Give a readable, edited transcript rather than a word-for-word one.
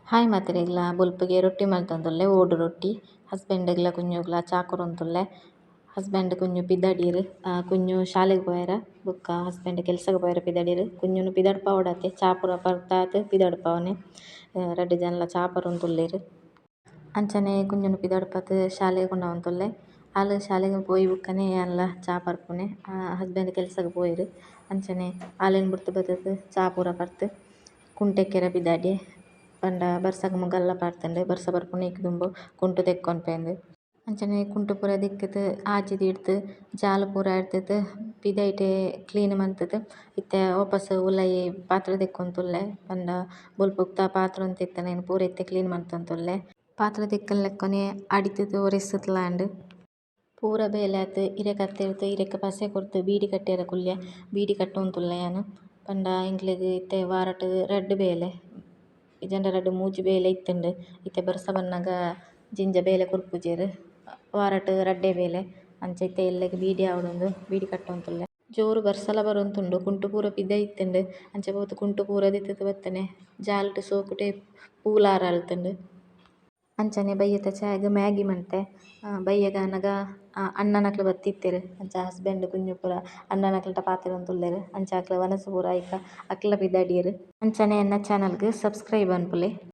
Hi ಮಾತೆರೆಗ್ಲ ಬೊಲ್ಪುಗೆ ರೊಟ್ಟಿ ಮಲ್ತೊಂದುಲ್ಲೆ ಓಡು ರೊಟ್ಟಿ. ಹಸ್ಬೆಂಡ್ಗ್ಲ ಕುಂಜುಗ್ಲ ಚಾ ಕೊರೊಂದುಲ್ಲೆ. ಹಸ್ಬೆಂಡ್ ಕುಂಜು ಪಿದಡಿರ್ ಕುಂಜು ಶಾಲೆಗ್ ಪೋಯೆರ ಬೊಕ್ಕ ಹಸ್ಬೆಂಡ್ ಕೆಲ್ಸಗ್ ಪೋಯೆರ ಪಿದಡಿರ್. ಕುಂಜುನು ಪಿದಡ್ಪವಡತೆ ಚಾ ಪೂರ ಪರ್ತಾದ್ ಪಿದಡ್ಪವನೆ. ರಡ್ಡ್ ಜನಲ ಚಾ ಪರೊಂದುಲ್ಲೆರ್. ಅಂಚನೆ ಕುಂಜುನು ಪಿದಡ್ಪದ್ ಶಾಲೆಗ್ ಕುಂಡವನ್ತುಲ್ಲೆ. ಆಲ್ ಶಾಲೆಗ್ ಪೋಯಿ ಬುಕ್ಕನೆ ಯಾನ್ಲ ಚಾ ಪರ್ಪುನೆ. ಹಸ್ಬೆಂಡ್ ಕೆಲ್ಸಗ್ ಪೋಯೆರ್. ಅಂಚನೆ ಆಲೆನ್ ಬುಡ್ತ್ ಬತುದ್ ಚಾ ಪೂರ ಪರ್ತ್ ಕುಂಟೆಕ್ಕೆರೆ ಪಿದಡಿ ಪಂಡ ಬರ್ಸಗ್ ಗಲ್ಲ ಪಾಡ್ದುಂಡ್ ಬರ್ಸ ಬರ್ಪುನ ಇಕ್ ದುಂಬು ಕುಂಟು ತೆಕ್ಕೊನ್ಪೆಂದ್. ಅಂಚನೆ ಕುಂಟು ಪೂರ ದಿಕ್ಕಿದ್ ಆಜಿ ದೀಡ್ದ್ ಜಾಲ್ ಪೂರ ಎಡ್ದದ್ ಪಿದೈಟೆ ಕ್ಲೀನ್ ಮಂತುದ್ ಇತ್ತೆ ವಾಪಸ್ ಉಲಾಯಿ ಪಾತ್ರ ತೆಕ್ಕೊಂದುಲ್ಲೆ. ಪಂಡ ಬೊಲ್ಪುಗ್ತ ಪಾತ್ರ ಒಂತೆ ಇತ್ತೆನೆನ್ ಪೂರ ಇತ್ತೆ ಕ್ಲೀನ್ ಮಂತೊಂದುಲ್ಲೆ. ಪಾತ್ರ ತಿಕ್ಕನ್ಲೆಕ್ಕನೆ ಅಡಿತುದ್ ಒರೆಸ್ಸುತ್ಲಾಂಡ್. ಪೂರ ಬೇಲೆ ಆದ್ ಇರೆಗ್ ಅತ್ತೆರ್ದ್ ಇರೆಗ್ ಪಸೆ ಕೊರ್ದು ಬೀಡಿ ಕಟ್ಟೆರೆ ಕುಲ್ಯ ಬೀಡಿ ಕಟ್ಟೊಂದುಲ್ಲೆ ಯಾನ್. ಪಂಡ ಎಂಕ್ಲೆಗ್ ಇತ್ತೆ ವಾರಟ್ ರಡ್ಡ್ ಬೇಲೆ ಇಜಂಡ ರಡ್ಡ್ ಮೂಜಿ ಬೇಲೆ ಇತ್ತುಂಡ್. ಇತ್ತೆ ಬರ್ಸ ಬನ್ನಗ ಜಿಂಜ ಬೇಲೆ ಕೊರ್ಪುಜೆರ್ ವಾರಟ್ ರಡ್ಡೆ ಬೇಲೆ. ಅಂಚ ಇತ್ತೆ ಎಲ್ಲೆಗ್ ಬೀಡಿ ಆವೊಂದುಂಡು ಬೀಡಿ ಕಟ್ಟೊಂದುಲ್ಲೆ. ಜೋರು ಬರ್ಸಲ ಬರೊಂದುಂಡು ಕುಂಟು ಪೂರ ಪಿದೈ ಇತ್ತ್ಂಡ್. ಅಂಚ ಪೋದು ಕುಂಟು ಪೂರ ದಿತ್ತುದ್ ಬತ್ತನೆ ಜಾಲ್ಡ್ ಸೋಕುಡೆ ಪೂಲಾರ ಅಲ್ತುಂಡ್. ಅಂಚನೆ ಬಯ್ಯದ ಚಾಯ್ಗ್ ಮ್ಯಾಗಿ ಮನ್ತೆ. ಬಯ್ಯಗ ಅಣ್ಣನಕ್ಲ್ ಬತ್ತಿತ್ತೆರ್. ಅಂಚ ಹಸ್ಬೆಂಡ್ ಕುಂಜು ಪೂರ ಅಣ್ಣನಕ್ಲೆಟ ಪಾತೆರೊಂದು ತುಲ್ಲೆರ್. ಅಂಚ ಅಕ್ಲ ವನಸ್ ಪೂರ ಐತ ಅಕ್ಲ ಪಿದಡಿಯೆರ್. ಅಂಚನೆ ಎನ್ನ ಚಾನಲ್ಗ್ ಸಬ್ಸ್ಕ್ರೈಬ್ ಆನ್ಪುಲೆ.